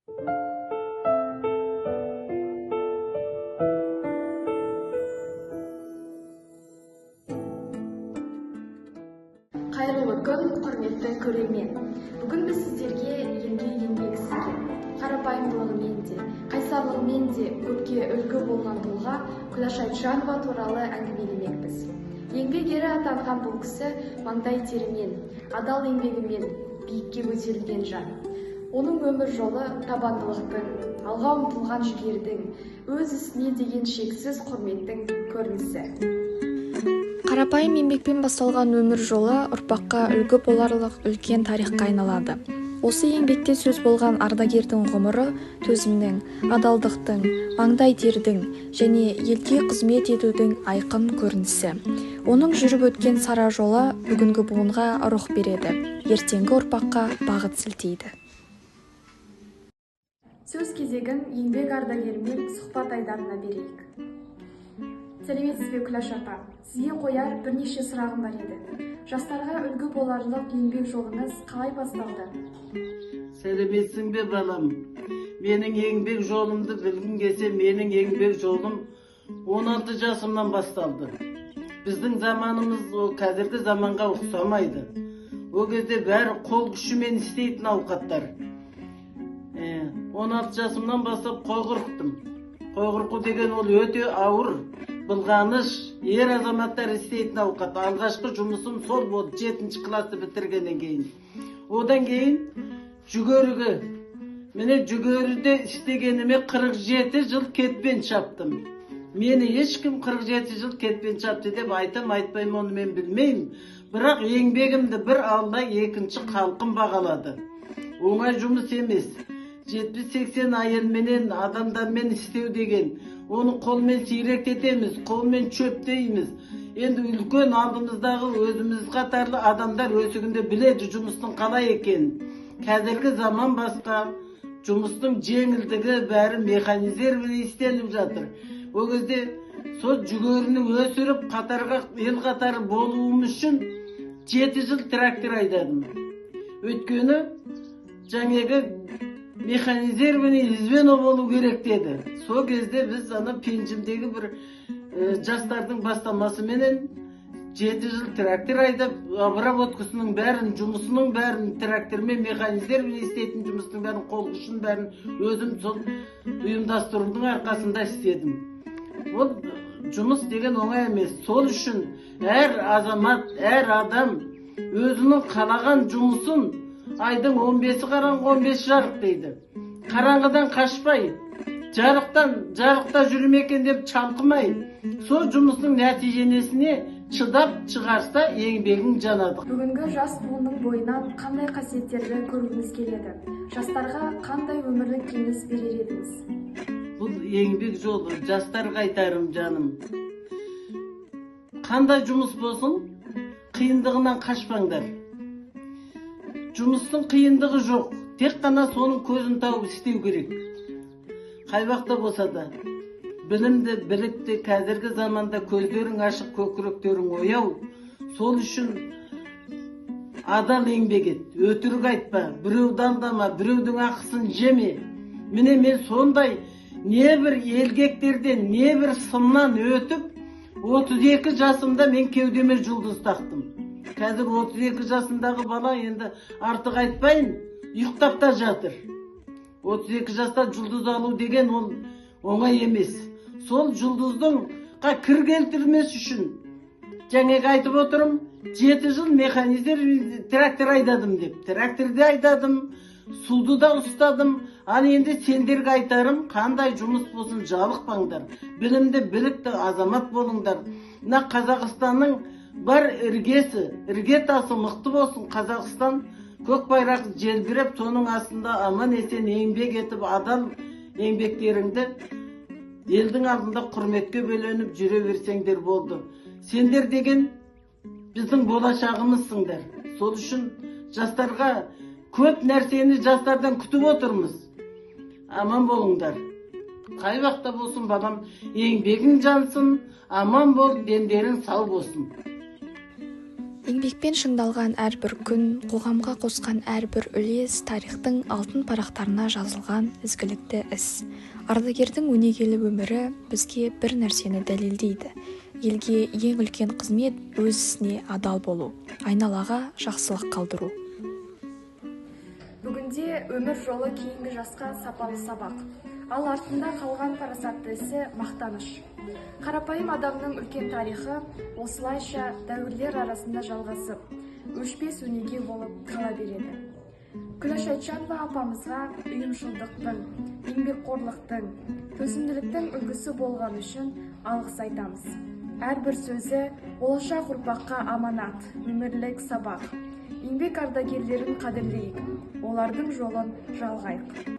Қайырлы күн, құрметті көрермен. Бүгін біз сіздерге еңбек сіңірген, қарапайымдылығымен де, қайсарлығымен де көпке үлгі болған тұлға Күләш Айтжанова туралы әңгімелемекпіз. Еңбек ері атанған бұл кісі маңдай терімен, адал еңбегімен биікке көтерілген жан. Оның өмір жолы табандылықтың, алға ұмтылған жігердің, өз ісіне деген шексіз құрметтің көрінісі. Қарапайым еңбекпен басталған өмір жолы ұрпаққа үлгі боларлық үлкен тарихқа айналады. Осы еңбекте сөз болған ардагердің ғұмыры төзімнің, адалдықтың, маңдай тердің және елге қызмет етудің айқын көрінісі. Оның жүріп өткен сара жолы бүгінгі буынға рух береді, ертеңгі ұрпаққа бағыт сілтейді. Сөз кезегін еңбек ардагерімен сұхбат айдарына берейік. Сәлеметсіз бе, Күләш апа? Сізге қояр бірнеше сұрағым бар еді. Жастарға үлгі боларлық еңбек жолыңыз қалай басталды? Сәлеметсің бе, балам? Менің еңбек жолымды білгің келсе, менің еңбек жолым 16 жасымнан басталды. Біздің заманымыз қазіргі заманға ұқсамайды. О кезде бәрі қол күшімен істейтін ауқаттар. 16 жасымнан бастап қой құрықтым. Қой құрқу деген ол өте ауыр, былғаныш, ер азаматтар істейтін ауқат. Алғашқы жұмысым сол болды, 7-ші класты бітіргеннен кейін. Одан кейін жүгеріге. Міне жүгеріде істегеніме 47 жыл кетпен шаптым. Мені ешкім 47 жыл кетпен шапты деп айтпаймын, оны мен білмеймін. Бірақ еңбегімді бір Алла, екінші халқым бағалады. Оңай жұмыс емес. 70-80 айырменен адамдармен істеу деген. Оны қолмен сиректетеміз, қолмен шөптейміз. Енді үлкен алдымыздағы өзіміз қатарлы адамдар өсігінде біледі жұмыстың қалай екенін. Қазіргі заман басқа, жұмыстың жеңілдігі бәрі механизированный істеліп жатыр. О кезде сол жүгеріні өсіріп ел қатары болуым үшін 7 жыл трактор айдадым. Өйткені жаңағы механизированный звено болу керек деді. Сол кезде біз пенжімдегі бір жастардың бастамасыменен 7 жыл трактор айдап, обработкасының бәрін, жұмысының бәрін трактормен механизированный істейтін жұмыстың бәрін, қол күшін бәрін өзім сол ұйымдастырудың арқасында істедім. Ол жұмыс деген оңай емес. Сол үшін әр азамат, әр адам өзінің қалаған жұмысын айдың 15-і қараңғы, 15 жарық дейді. Қараңғыдан қашпай, жарықта жүрмекен деп чалқымай, сол жұмыстың нәтижесіне шыдап шығарса еңбегің жанады. Бүгінгі жас буынның бойынан қандай қасиеттерді көргіңіз келеді? Жастарға қандай өмірлік кеңес берер едіңіз? Бұл еңбек жолы, жастарға айтарым жаным. Қандай жұмыс болсын, қиындығынан қашпаңдар. Жұмыстың қиындығы жоқ, тек қана соның көзін тауып істеу керек. Қай уақытта болса да, білімді, білікті, қазіргі заманда көздерің ашық, көкіректерің ояу. Сол үшін адал еңбек ет, өтірік айтпа, біреуді алдама, біреудің ақысын жеме. Міне мен сондай небір елгектерден, небір сыннан өтіп, 32 жасымда мен кеудеме жұлдыз тақтым. Қазір 32 жасындағы бала, енді артық айтпайын, ұйықтап та жатыр. 32 жаста жұлдыз алу деген ол оңай емес. Сол жұлдыздың кір келтірмес үшін жаңағы айтып отырым, 7 жыл механизированный трактор айдадым деп. Тракторды айдадым, суды да ұстадым. Ал енді сендерге айтарым, қандай жұмыс болсын жалықпаңдар. Білімді, білікті азамат болыңдар. Мына Қазақстанның бар іргетасы мықты болсын. Қазақстан көк байрақ желбіреп, соның астында аман есен еңбек етіп, адал еңбектеріңді елдің алдында құрметке бөленіп жүре берсеңдер болды. Сендер деген біздің болашағымызсыңдар. Сол үшін жастарға көп нәрсені жастардан күтіп отырмыз. Аман болыңдар. Қай уақытта болсын балам, еңбегің жансын, аман бол, дендерің сау болсын. Еңбекпен шыңдалған әрбір күн, қоғамға қосқан әрбір үлес тарихтың алтын парақтарына жазылған ізгілікті іс. Ардагердің өнегелі өмірі бізге бір нәрсені дәлелдейді. Елге ең үлкен қызмет өз ісіне адал болу, айналаға жақсылық қалдыру. Бүгінде өмір жолы кейінгі жасқа сапалы сабақ. Ал артында қалған парасатты ісі мақтаныш. Қарапайым адамның үлкен тарихы осылайша дәуірлер арасында жалғасып, өшпес өнеге болып қала береді. Күләш Айтжанова апамызға ұйымшылдықтың, еңбекқорлықтың, төзімділіктің үлгісі болған үшін алғыс айтамыз. Әрбір сөзі болашақ ұрпаққа аманат, өмірлік сабақ. Еңбек ардагерлерін қадірлейік, олардың жолын жалғайық.